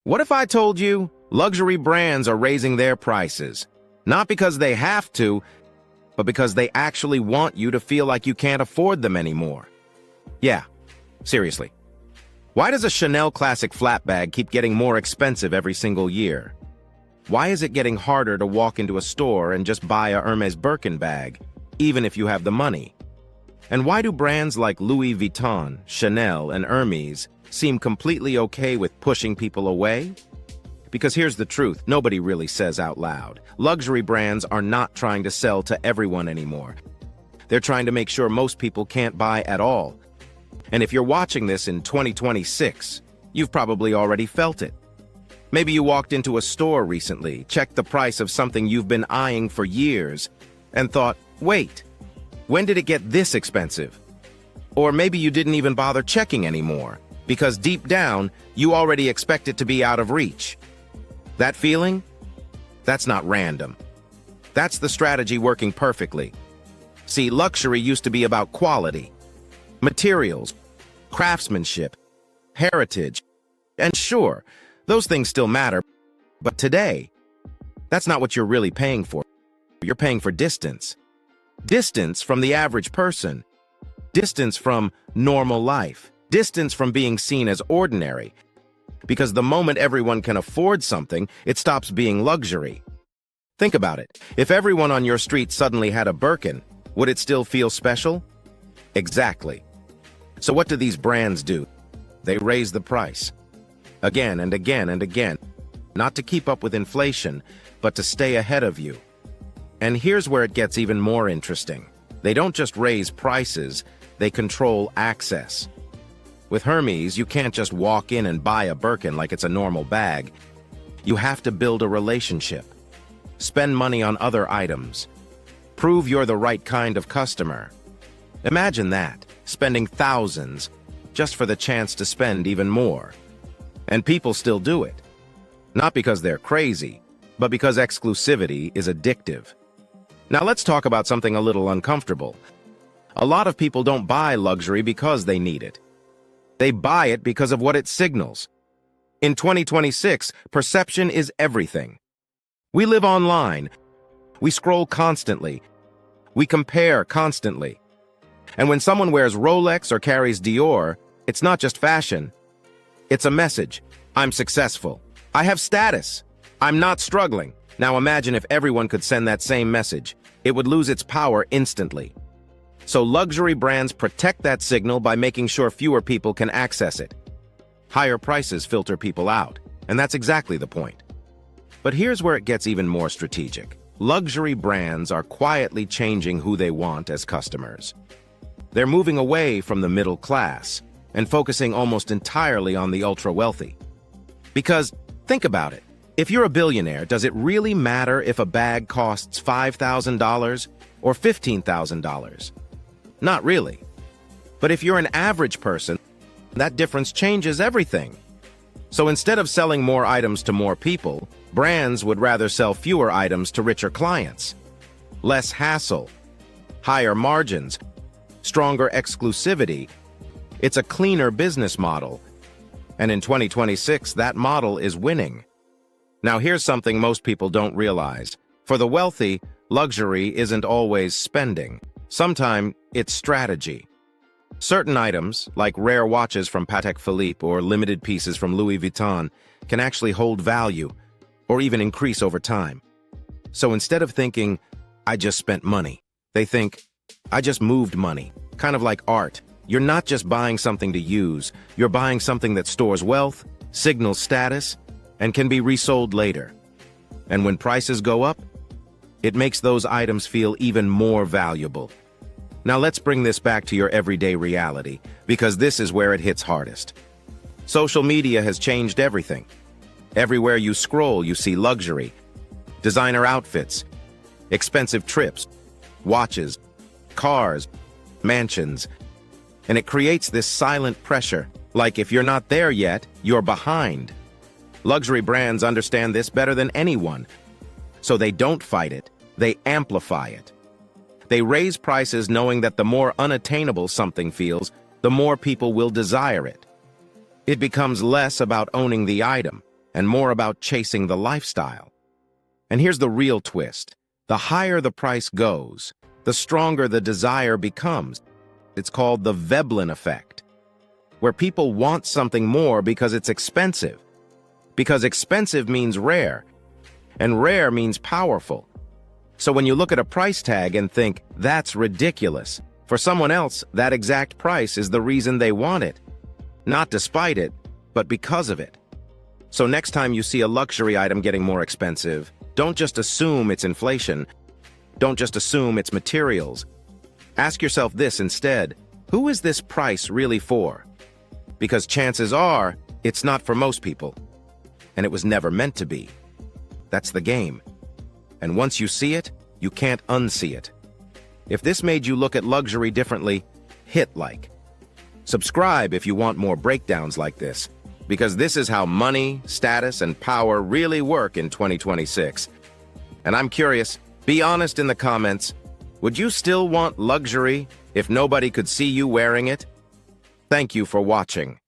What if I told you luxury brands are raising their prices? Not because they have to, but because they actually want you to feel like you can't afford them anymore. Yeah, seriously. Why does a Chanel Classic flat bag keep getting more expensive every single year? Why is it getting harder to walk into a store and just buy a Hermès Birkin bag, even if you have the money? And why do brands like Louis Vuitton, Chanel, and Hermes seem completely okay with pushing people away? Because here's the truth, nobody really says out loud. Luxury brands are not trying to sell to everyone anymore. They're trying to make sure most people can't buy at all. And if you're watching this in 2026, you've probably already felt it. Maybe you walked into a store recently, checked the price of something you've been eyeing for years, and thought, wait, when did it get this expensive? Or maybe you didn't even bother checking anymore, because deep down, you already expect it to be out of reach. That feeling? That's not random. That's the strategy working perfectly. See, luxury used to be about quality, materials, craftsmanship, heritage, and sure, those things still matter, but today, that's not what you're really paying for. You're paying for distance. Distance from the average person. Distance from normal life. Distance from being seen as ordinary. Because the moment everyone can afford something, it stops being luxury. Think about it. If everyone on your street suddenly had a Birkin, would it still feel special? Exactly. So what do these brands do? They raise the price. Again and again and again. Not to keep up with inflation, but to stay ahead of you. And here's where it gets even more interesting. They don't just raise prices, they control access. With Hermes, you can't just walk in and buy a Birkin like it's a normal bag. You have to build a relationship. Spend money on other items. Prove you're the right kind of customer. Imagine that, spending thousands just for the chance to spend even more. And people still do it. Not because they're crazy, but because exclusivity is addictive. Now let's talk about something a little uncomfortable. A lot of people don't buy luxury because they need it. They buy it because of what it signals. In 2026, perception is everything. We live online. We scroll constantly. We compare constantly. And when someone wears Rolex or carries Dior, it's not just fashion. It's a message. I'm successful. I have status. I'm not struggling. Now imagine if everyone could send that same message. It would lose its power instantly. So luxury brands protect that signal by making sure fewer people can access it. Higher prices filter people out, and that's exactly the point. But here's where it gets even more strategic. Luxury brands are quietly changing who they want as customers. They're moving away from the middle class and focusing almost entirely on the ultra-wealthy. Because, think about it, if you're a billionaire, does it really matter if a bag costs $5,000 or $15,000? Not really. But if you're an average person, that difference changes everything. So instead of selling more items to more people, brands would rather sell fewer items to richer clients. Less hassle, higher margins, stronger exclusivity. It's a cleaner business model. And in 2026, that model is winning. Now here's something most people don't realize. For the wealthy, luxury isn't always spending. Sometimes it's strategy. Certain items, like rare watches from Patek Philippe or limited pieces from Louis Vuitton, can actually hold value or even increase over time. So instead of thinking, I just spent money, they think, I just moved money. Kind of like art. You're not just buying something to use, you're buying something that stores wealth, signals status, and can be resold later. And when prices go up, it makes those items feel even more valuable. Now let's bring this back to your everyday reality, because this is where it hits hardest. Social media has changed everything. Everywhere you scroll, you see luxury, designer outfits, expensive trips, watches, cars, mansions, and it creates this silent pressure, like if you're not there yet, you're behind. Luxury brands understand this better than anyone, so they don't fight it, they amplify it. They raise prices knowing that the more unattainable something feels, the more people will desire it. It becomes less about owning the item and more about chasing the lifestyle. And here's the real twist. The higher the price goes, the stronger the desire becomes. It's called the Veblen effect, where people want something more because it's expensive. Because expensive means rare, and rare means powerful. So when you look at a price tag and think, that's ridiculous, for someone else, that exact price is the reason they want it. Not despite it, but because of it. So next time you see a luxury item getting more expensive, don't just assume it's inflation. Don't just assume it's materials. Ask yourself this instead: who is this price really for? Because chances are, it's not for most people. And it was never meant to be. That's the game. And once you see it, you can't unsee it. If this made you look at luxury differently, hit like. Subscribe if you want more breakdowns like this, because this is how money, status, and power really work in 2026. And I'm curious, be honest in the comments, would you still want luxury if nobody could see you wearing it? Thank you for watching.